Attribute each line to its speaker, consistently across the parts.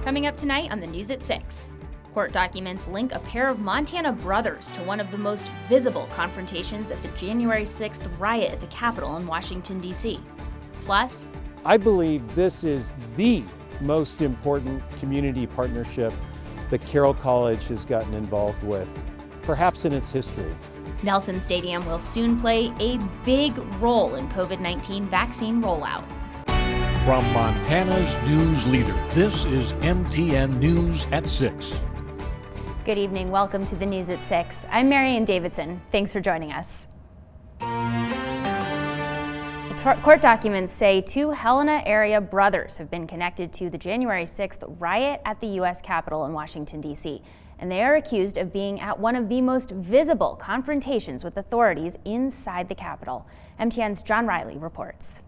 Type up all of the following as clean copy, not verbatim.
Speaker 1: Coming up tonight on the news at 6. Court documents link a pair of Montana brothers to one of the most visible confrontations at the January 6th riot at the Capitol in Washington, D.C. Plus,
Speaker 2: I believe this is the most important community partnership that Carroll College has gotten involved with, perhaps in its history.
Speaker 1: Nelson Stadium will soon play a big role in COVID-19 vaccine rollout.
Speaker 3: From Montana's news leader, this is MTN News at 6.
Speaker 4: Good evening. Welcome to the News at 6. I'm Marian Davidson. Thanks for joining us. Court documents say two Helena area brothers have been connected to the January 6th riot at the U.S. Capitol in Washington, D.C., and they are accused of being at one of the most visible confrontations with authorities inside the Capitol. MTN's John Riley reports.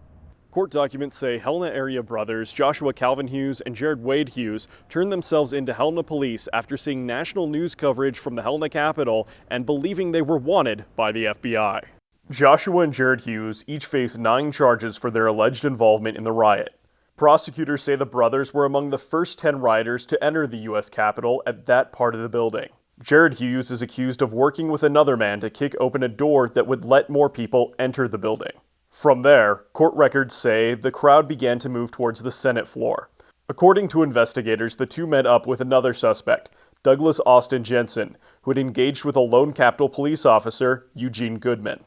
Speaker 5: Court documents say Helena area brothers Joshua Calvin Hughes and Jared Wade Hughes turned themselves into Helena police after seeing national news coverage from the Helena Capitol and believing they were wanted by the FBI. Joshua and Jared Hughes each face 9 charges for their alleged involvement in the riot. Prosecutors say the brothers were among the first 10 rioters to enter the U.S. Capitol at that part of the building. Jared Hughes is accused of working with another man to kick open a door that would let more people enter the building. From there, court records say the crowd began to move towards the Senate floor. According to investigators, the two met up with another suspect, Douglas Austin Jensen, who had engaged with a lone Capitol police officer, Eugene Goodman.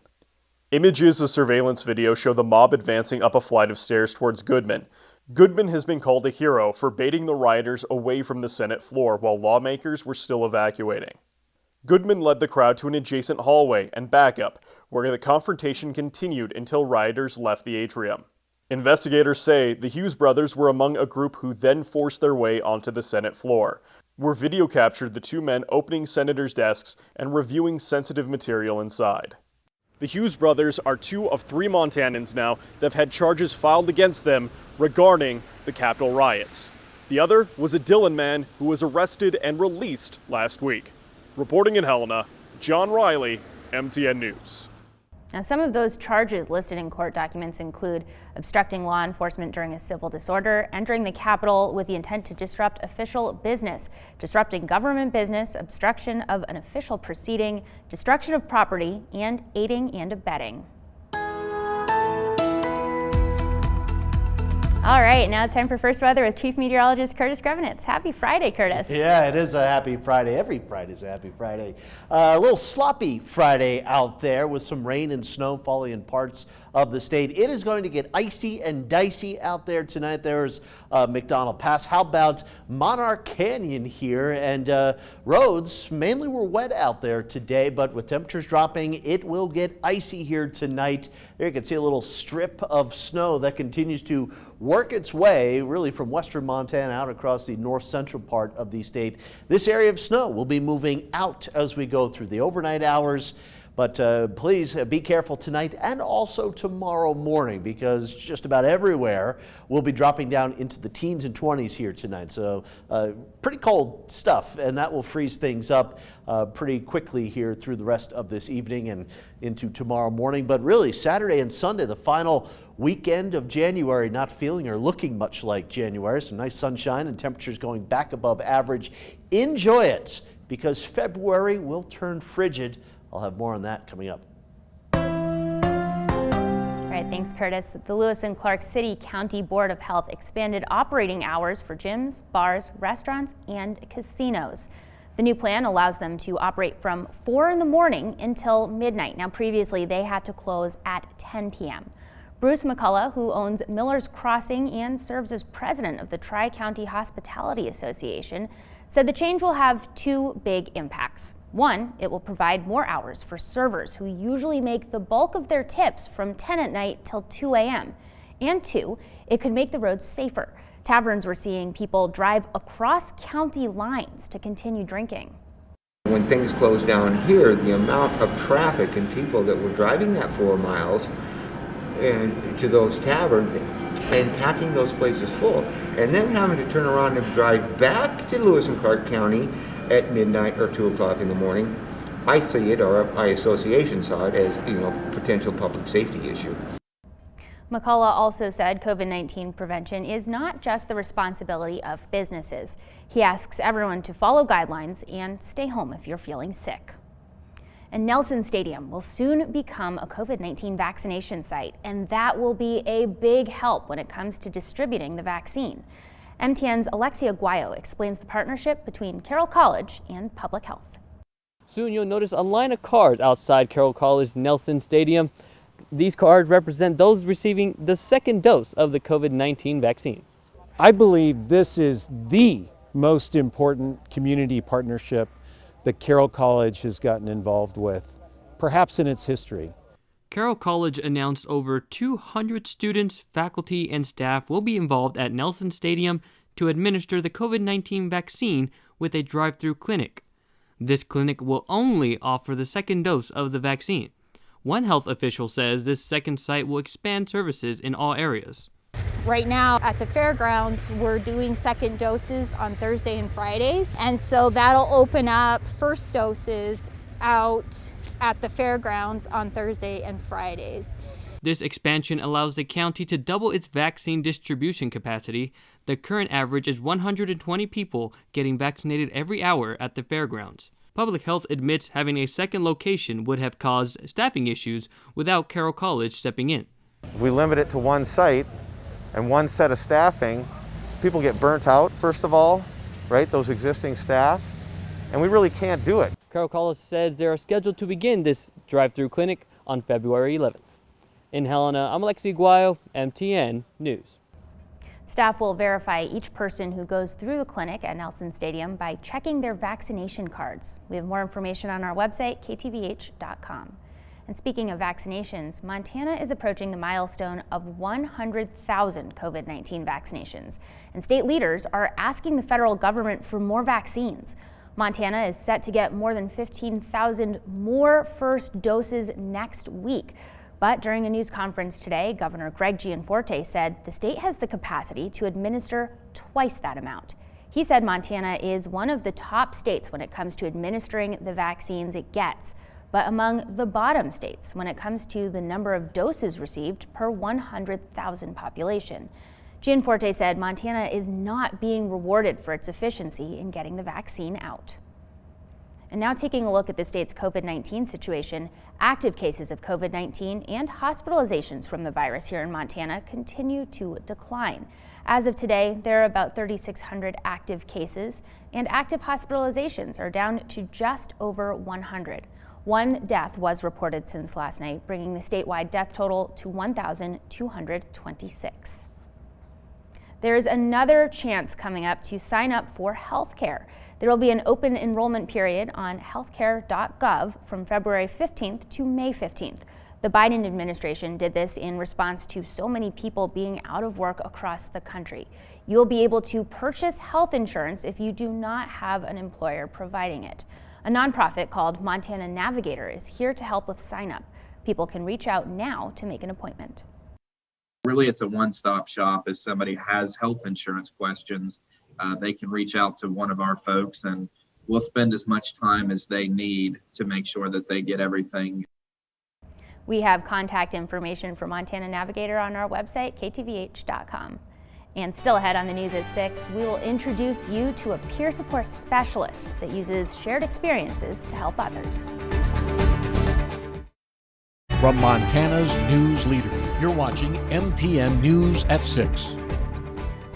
Speaker 5: Images of surveillance video show the mob advancing up a flight of stairs towards Goodman. Goodman has been called a hero for baiting the rioters away from the Senate floor while lawmakers were still evacuating. Goodman led the crowd to an adjacent hallway and backup, where the confrontation continued until rioters left the atrium. Investigators say the Hughes brothers were among a group who then forced their way onto the Senate floor, where video captured the two men opening senators' desks and reviewing sensitive material inside. The Hughes brothers are 2 of 3 Montanans now that have had charges filed against them regarding the Capitol riots. The other was a Dillon man who was arrested and released last week. Reporting in Helena, John Riley, MTN News.
Speaker 4: Now, some of those charges listed in court documents include obstructing law enforcement during a civil disorder, entering the Capitol with the intent to disrupt official business, disrupting government business, obstruction of an official proceeding, destruction of property, and aiding and abetting. All right, now it's time for First Weather with Chief Meteorologist Curtis Grevenitz. Happy Friday, Curtis.
Speaker 6: Yeah, it is a happy Friday. Every Friday's a happy Friday. A little sloppy Friday out there with some rain and snow falling in parts of the state. It is going to get icy and dicey out there tonight. There's McDonald Pass. How about Monarch Canyon here? And roads mainly were wet out there today, but with temperatures dropping, it will get icy here tonight. There you can see a little strip of snow that continues to work its way really from western Montana out across the north central part of the state. This area of snow will be moving out as we go through the overnight hours. But please be careful tonight and also tomorrow morning, because just about everywhere will be dropping down into the teens and 20s here tonight. So pretty cold stuff, and that will freeze things up pretty quickly here through the rest of this evening and into tomorrow morning. But really, Saturday and Sunday, the final weekend of January, not feeling or looking much like January. Some nice sunshine and temperatures going back above average. Enjoy it, because February will turn frigid. I'll have more on that coming up.
Speaker 4: All right, thanks, Curtis. The Lewis and Clark City County Board of Health expanded operating hours for gyms, bars, restaurants, and casinos. The new plan allows them to operate from 4 in the morning until midnight. Now, previously, they had to close at 10 p.m. Bruce McCullough, who owns Miller's Crossing and serves as president of the Tri-County Hospitality Association, said the change will have 2 big impacts. 1, it will provide more hours for servers who usually make the bulk of their tips from 10 at night till 2 a.m. And 2, it could make the roads safer. Taverns were seeing people drive across county lines to continue drinking.
Speaker 7: When things closed down here, the amount of traffic and people that were driving that 4 miles and to those taverns and packing those places full, and then having to turn around and drive back to Lewis and Clark County at midnight or 2 o'clock in the morning, I see it, or my association saw it, as potential public safety issue.
Speaker 4: McCullough also said COVID-19 prevention is not just the responsibility of businesses. He asks everyone to follow guidelines and stay home if you're feeling sick. And Nelson Stadium will soon become a COVID-19 vaccination site, and that will be a big help when it comes to distributing the vaccine. MTN's Alexia Guayo explains the partnership between Carroll College and public health.
Speaker 8: Soon you'll notice a line of cards outside Carroll College Nelson Stadium. These cards represent those receiving the second dose of the COVID-19 vaccine.
Speaker 2: I believe this is the most important community partnership that Carroll College has gotten involved with, perhaps in its history.
Speaker 8: Carroll College announced over 200 students, faculty, and staff will be involved at Nelson Stadium to administer the COVID-19 vaccine with a drive-through clinic. This clinic will only offer the second dose of the vaccine. One health official says this second site will expand services in all areas.
Speaker 9: Right now at the fairgrounds, we're doing second doses on Thursday and Fridays. And so that'll open up first doses out at the fairgrounds on Thursday and Fridays.
Speaker 8: This expansion allows the county to double its vaccine distribution capacity. The current average is 120 people getting vaccinated every hour at the fairgrounds. Public health admits having a second location would have caused staffing issues without Carroll College stepping in.
Speaker 10: If we limit it to one site and one set of staffing, people get burnt out, first of all, right, those existing staff, and we really can't do it.
Speaker 8: Carroll College says they are scheduled to begin this drive-through clinic on February 11th. In Helena, I'm Alexi Guayo, MTN News.
Speaker 4: Staff will verify each person who goes through the clinic at Nelson Stadium by checking their vaccination cards. We have more information on our website, ktvh.com. And speaking of vaccinations, Montana is approaching the milestone of 100,000 COVID-19 vaccinations, and state leaders are asking the federal government for more vaccines. Montana is set to get more than 15,000 more first doses next week. But during a news conference today, Governor Greg Gianforte said the state has the capacity to administer twice that amount. He said Montana is one of the top states when it comes to administering the vaccines it gets, but among the bottom states when it comes to the number of doses received per 100,000 population. Gianforte said Montana is not being rewarded for its efficiency in getting the vaccine out. And now taking a look at the state's COVID-19 situation, active cases of COVID-19 and hospitalizations from the virus here in Montana continue to decline. As of today, there are about 3,600 active cases, and active hospitalizations are down to just over 100. One death was reported since last night, bringing the statewide death total to 1,226. There's another chance coming up to sign up for healthcare. There will be an open enrollment period on healthcare.gov from February 15th to May 15th. The Biden administration did this in response to so many people being out of work across the country. You'll be able to purchase health insurance if you do not have an employer providing it. A nonprofit called Montana Navigator is here to help with sign up. People can reach out now to make an appointment.
Speaker 11: Really, it's a one-stop shop. If somebody has health insurance questions, they can reach out to one of our folks, and we'll spend as much time as they need to make sure that they get everything.
Speaker 4: We have contact information for Montana Navigator on our website, ktvh.com. And still ahead on the news at 6, we will introduce you to a peer support specialist that uses shared experiences to help others.
Speaker 3: From Montana's news leader, you're watching MTN News at 6.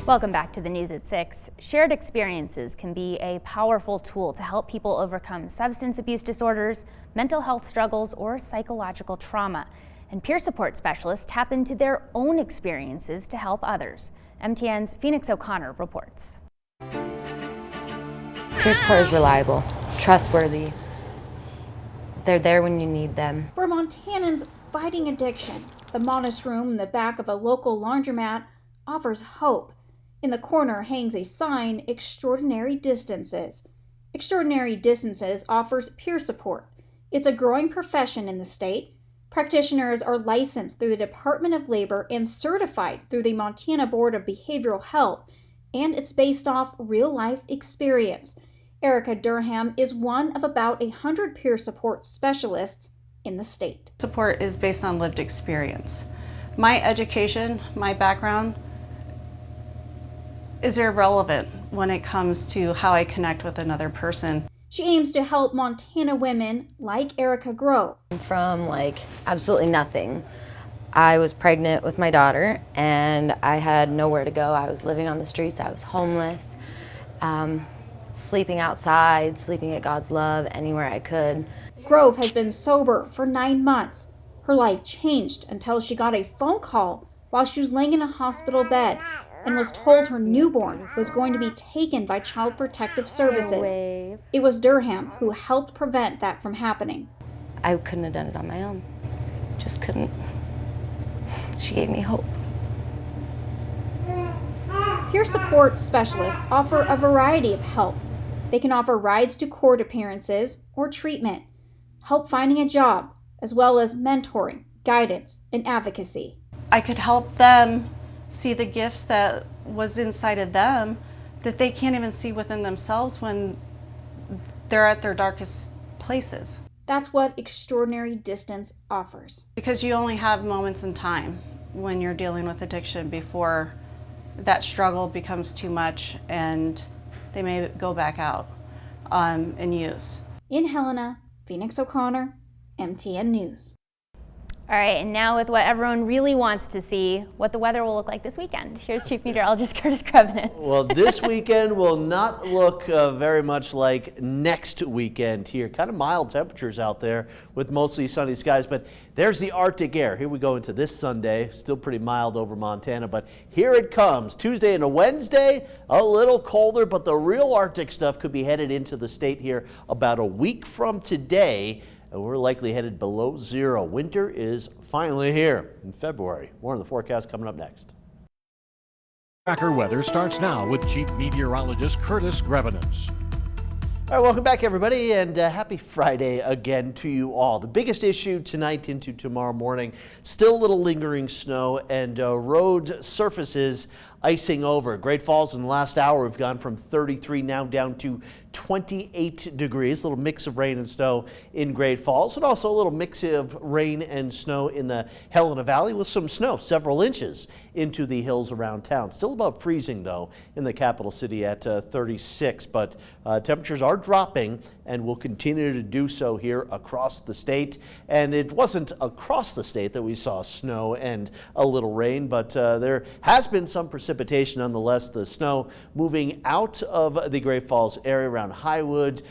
Speaker 4: Welcome back to the news at 6. Shared experiences can be a powerful tool to help people overcome substance abuse disorders, mental health struggles, or psychological trauma. And peer support specialists tap into their own experiences to help others. MTN's Phoenix O'Connor reports.
Speaker 12: Peer support is reliable, trustworthy. They're there when you need them.
Speaker 13: For Montanans fighting addiction, the modest room in the back of a local laundromat offers hope. In the corner hangs a sign, Extraordinary Distances. Extraordinary Distances offers peer support. It's a growing profession in the state. Practitioners are licensed through the Department of Labor and certified through the Montana Board of Behavioral Health, and it's based off real-life experience. Erica Durham is one of about 100 peer support specialists in the state.
Speaker 14: Support is based on lived experience. My education, my background is irrelevant when it comes to how I connect with another person.
Speaker 13: She aims to help Montana women like Erica Grove.
Speaker 12: From absolutely nothing. I was pregnant with my daughter and I had nowhere to go. I was living on the streets, I was homeless, sleeping outside, sleeping at God's Love, anywhere I could.
Speaker 13: Grove has been sober for 9 months. Her life changed until she got a phone call while she was laying in a hospital bed and was told her newborn was going to be taken by Child Protective Services. It was Durham who helped prevent that from happening.
Speaker 12: I couldn't have done it on my own. Just couldn't. She gave me hope.
Speaker 13: Peer support specialists offer a variety of help. They can offer rides to court appearances or treatment, help finding a job, as well as mentoring, guidance, and advocacy.
Speaker 14: I could help them see the gifts that was inside of them that they can't even see within themselves when they're at their darkest places.
Speaker 13: That's what Extraordinary Distance offers.
Speaker 14: Because you only have moments in time when you're dealing with addiction before that struggle becomes too much and they may go back out and use.
Speaker 13: In Helena, Phoenix O'Connor, MTN News.
Speaker 4: All right, and now with what everyone really wants to see, what the weather will look like this weekend. Here's Chief Meteorologist Curtis Krevenitz.
Speaker 6: Well, this weekend will not look very much like next weekend here. Kind of mild temperatures out there with mostly sunny skies, but there's the Arctic air. Here we go into this Sunday, still pretty mild over Montana, but here it comes. Tuesday and a Wednesday, a little colder, but the real Arctic stuff could be headed into the state here about a week from today. And we're likely headed below zero. Winter is finally here in February. More on the forecast coming up next.
Speaker 3: Tracker weather starts now with Chief Meteorologist Curtis Krevenitz.
Speaker 6: All right, welcome back, everybody, and happy Friday again to you all. The biggest issue tonight into tomorrow morning, still a little lingering snow and road surfaces icing over. Great Falls in the last hour, we've gone from 33 now down to 28 degrees. A little mix of rain and snow in Great Falls, and also a little mix of rain and snow in the Helena Valley with some snow, several inches into the hills around town. Still about freezing, though, in the capital city at 36, but temperatures are dropping and will continue to do so here across the state. And it wasn't across the state that we saw snow and a little rain, but there has been some precipitation nonetheless. The snow moving out of the Great Falls area around Highwood,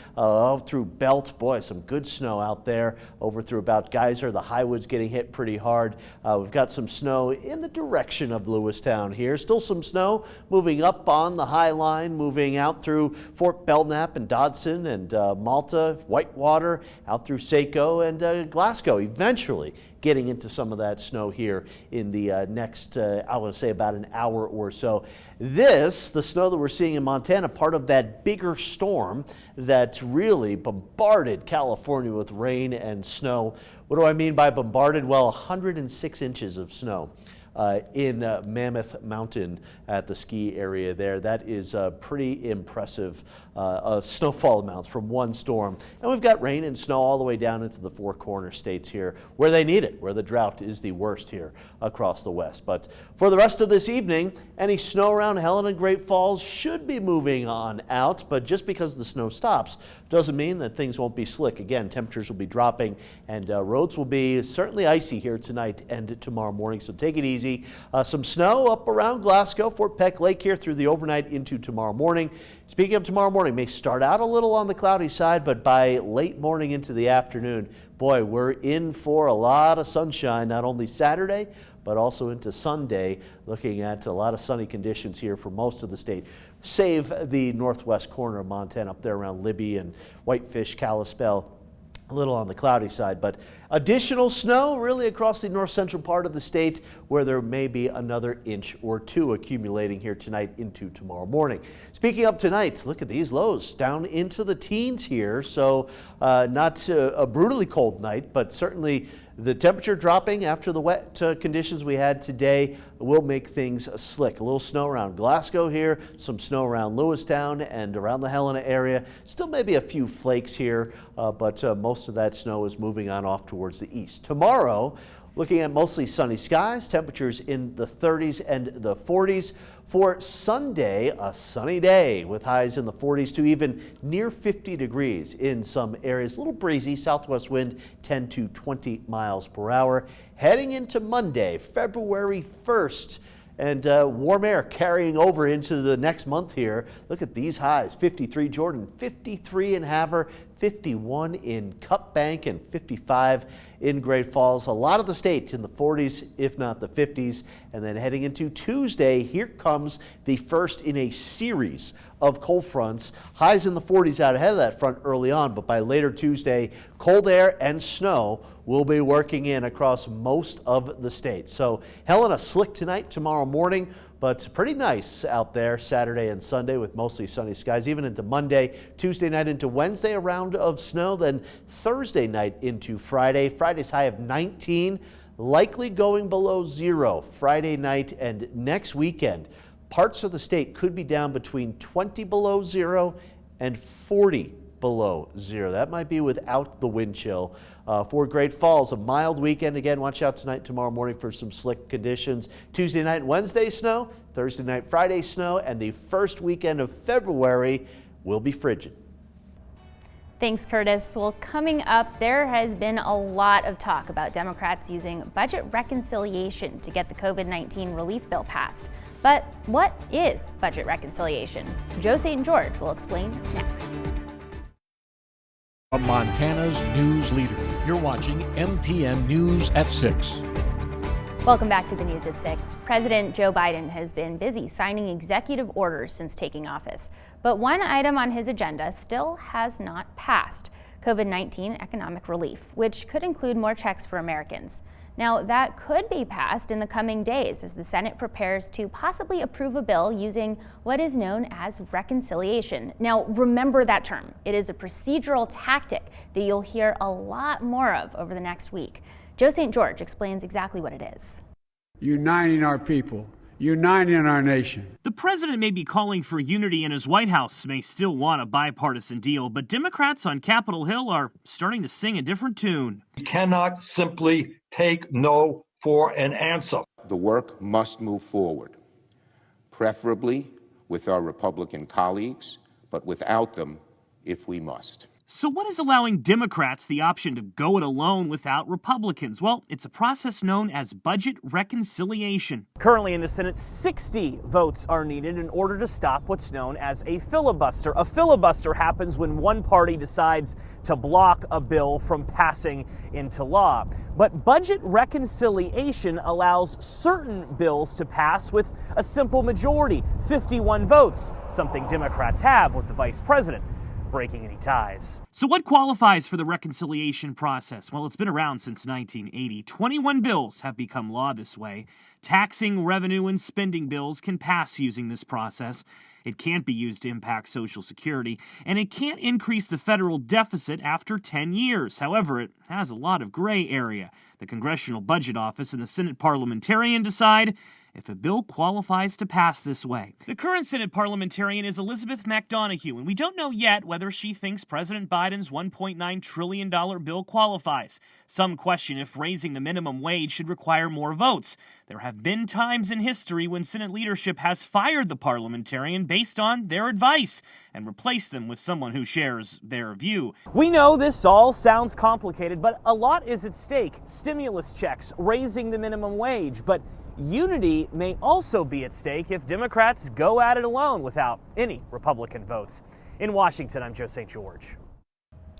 Speaker 6: through Belt. Boy, some good snow out there over through about Geyser. The Highwood's getting hit pretty hard. We've got some snow in the direction of Lewistown here. Still some snow moving up on the High Line, moving out through Fort Belknap and Dodson and Malta, Whitewater, out through Saco and Glasgow, eventually getting into some of that snow here in the next, I want to say about an hour or so. The snow that we're seeing in Montana, part of that bigger storm that really bombarded California with rain and snow. What do I mean by bombarded? Well, 106 inches of snow in Mammoth Mountain at the ski area there. That is pretty impressive snowfall amounts from one storm. And we've got rain and snow all the way down into the Four Corner states here where they need it, where the drought is the worst here across the west. But for the rest of this evening, any snow around Helena and Great Falls should be moving on out, but just because the snow stops doesn't mean that things won't be slick. Again, temperatures will be dropping and roads will be certainly icy here tonight and tomorrow morning, so take it easy. Some snow up around Glasgow, Fort Peck Lake here through the overnight into tomorrow morning. Speaking of tomorrow morning, may start out a little on the cloudy side, but by late morning into the afternoon, boy, we're in for a lot of sunshine, not only Saturday, but also into Sunday, looking at a lot of sunny conditions here for most of the state, save the northwest corner of Montana up there around Libby and Whitefish, Kalispell. A little on the cloudy side, but additional snow really across the north central part of the state where there may be another inch or two accumulating here tonight into tomorrow morning. Speaking of tonight, look at these lows down into the teens here, so not a brutally cold night, but certainly the temperature dropping after the wet conditions we had today will make things slick. A little snow around Glasgow here, some snow around Lewistown and around the Helena area. Still maybe a few flakes here, but most of that snow is moving on off towards the east. Tomorrow, Looking at mostly sunny skies, temperatures in the 30s and the 40s. For Sunday, a sunny day with highs in the 40s to even near 50 degrees in some areas. A little breezy, southwest wind 10 to 20 miles per hour. Heading into Monday, February 1st. And warm air carrying over into the next month here. Look at these highs. 53 Jordan, 53 in Havre, 51 in Cup Bank, and 55 in Great Falls. A lot of the state in the 40s, if not the 50s. And then heading into Tuesday, here comes the first in a series of cold fronts. Highs in the 40s out ahead of that front early on, but by later Tuesday, cold air and snow will be working in across most of the state. So Helena, slick tonight, tomorrow morning, but pretty nice out there Saturday and Sunday with mostly sunny skies, even into Monday. Tuesday night into Wednesday, a round of snow, then Thursday night into Friday. Friday's high of 19, likely going below 0 Friday night and next weekend. Parts of the state could be down between 20 below 0 and 40 below 0. That might be without the wind chill. For Great Falls, a mild weekend. Again, watch out tonight, tomorrow morning for some slick conditions. Tuesday night and Wednesday snow, Thursday night, Friday snow, and the first weekend of February will be frigid.
Speaker 4: Thanks, Curtis. Well, coming up, there has been a lot of talk about Democrats using budget reconciliation to get the COVID-19 relief bill passed. But what is budget reconciliation? Joe St. George will explain next.
Speaker 3: From Montana's news leader, you're watching MTN News at 6.
Speaker 4: Welcome back to the News at 6. President Joe Biden has been busy signing executive orders since taking office. But one item on his agenda still has not passed: COVID-19 economic relief, which could include more checks for Americans. Now, that could be passed in the coming days as the Senate prepares to possibly approve a bill using what is known as reconciliation. Now, remember that term. It is a procedural tactic that you'll hear a lot more of over the next week. Joe St. George explains exactly what it is.
Speaker 15: Uniting our people, uniting our nation.
Speaker 16: The president may be calling for unity, and his White House may still want a bipartisan deal, but Democrats on Capitol Hill are starting to sing a different tune.
Speaker 17: We cannot simply take no for an answer.
Speaker 18: The work must move forward, preferably with our Republican colleagues, but without them if we must.
Speaker 16: So what is allowing Democrats the option to go it alone without Republicans? Well, it's a process known as budget reconciliation. Currently in the Senate, 60 votes are needed in order to stop what's known as a filibuster. A filibuster happens when one party decides to block a bill from passing into law. But budget reconciliation allows certain bills to pass with a simple majority, 51 votes, something Democrats have with the vice president breaking any ties. So what qualifies for the reconciliation process? Well, it's been around since 1980. 21 bills have become law this way. Taxing, revenue, and spending bills can pass using this process. It can't be used to impact Social Security, and it can't increase the federal deficit after 10 years. However, it has a lot of gray area. The Congressional Budget Office and the Senate parliamentarian decide if a bill qualifies to pass this way. The current Senate parliamentarian is Elizabeth McDonough, and we don't know yet whether she thinks President Biden's $1.9 trillion bill qualifies. Some question if raising the minimum wage should require more votes. There have been times in history when Senate leadership has fired the parliamentarian based on their advice and replaced them with someone who shares their view. We know this all sounds complicated, but a lot is at stake. Stimulus checks, raising the minimum wage, but unity may also be at stake if Democrats go at it alone without any Republican votes. In Washington, I'm Joe St. George.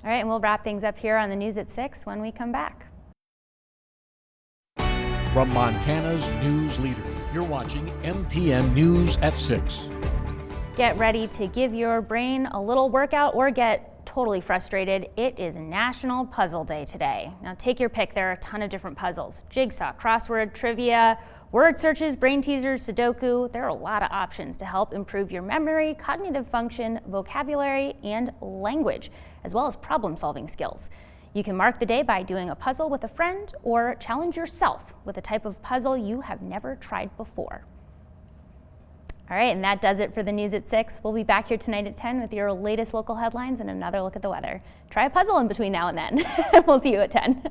Speaker 4: All right, and we'll wrap things up here on the News at 6 when we come back.
Speaker 3: From Montana's news leader, you're watching MTN News at 6.
Speaker 4: Get ready to give your brain a little workout or get totally frustrated. It is National Puzzle Day today. Now take your pick. There are a ton of different puzzles: jigsaw, crossword, trivia, word searches, brain teasers, Sudoku. There are a lot of options to help improve your memory, cognitive function, vocabulary, and language, as well as problem-solving skills. You can mark the day by doing a puzzle with a friend or challenge yourself with a type of puzzle you have never tried before. All right, and that does it for the News at 6. We'll be back here tonight at 10 with your latest local headlines and another look at the weather. Try a puzzle in between now and then. We'll see you at 10.